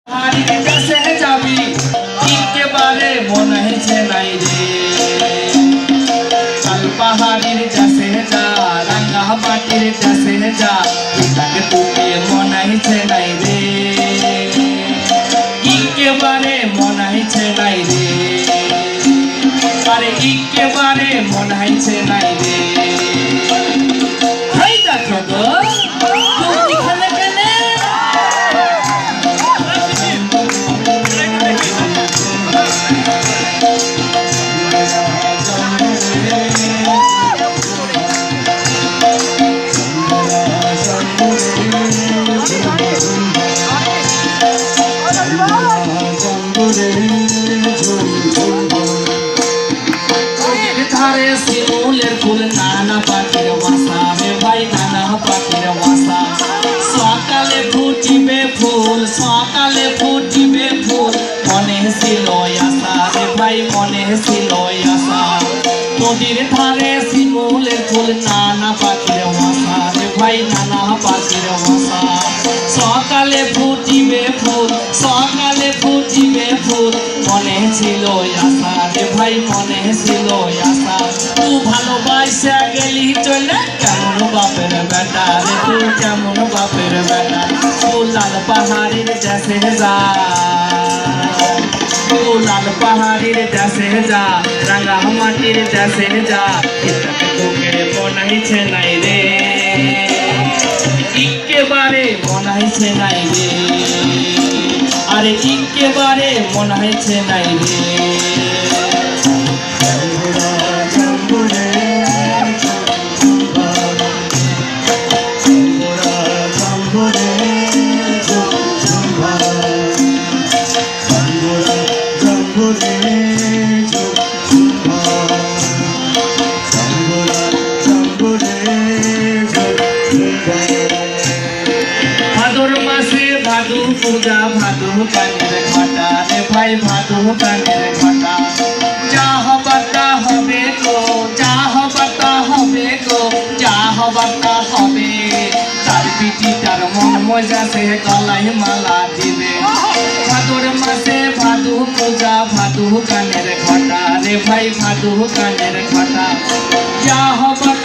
হারিয়ে কাছে যাবি একেবারে মনে হয়েছে নাই রে কাল পাহাড়ির কাছে যা রাঙ্গা মাটির কাছে যা এটাকে তোকে মনে হয়েছে নাই রে একেবারে মনে হয়েছে নাই রে আরে একেবারে মনে হয়েছে নাই রে হাই দেখো গো धारे सिमूलेर फूल नाना पाखिर बासा रे भाई नाना पाखिर बासा सकाले फुटिबे फूल मने छिलो आशा रे भाई मने छिलो आशा नदीर धारे सिमूलेर फूल नाना पाखिर बासा रे भाई नाना पाखिर बासा सकाले फुटिबे फूल मने छिलो आशा रे भाई मने छिलो आशा तू भालोबासा गेली चले केमन बापेर बेटा रे तू केमन बापेर बेटा तू लाल पहाड़ीर देशे जा तू लाल पहाड़ीर देशे जा रांगा माटिर देशे जा एटाके तोके मने हइছে নাই রে একেবারে মনে হইছে নাই রে আরে একেবারে মনে হইছে নাই রে भादु पूजा भादु कानेर घटा रे भाई भादु कानेर घटा जा हबाता हबे गो जा हबाता हबे गो जा हबाता हबे तार पिटी तार मन मजा से गलाय माला दिबे भादुर मासे भादु पूजा भादु कानेर घटा रे भाई भादु कानेर घटा जा हबाता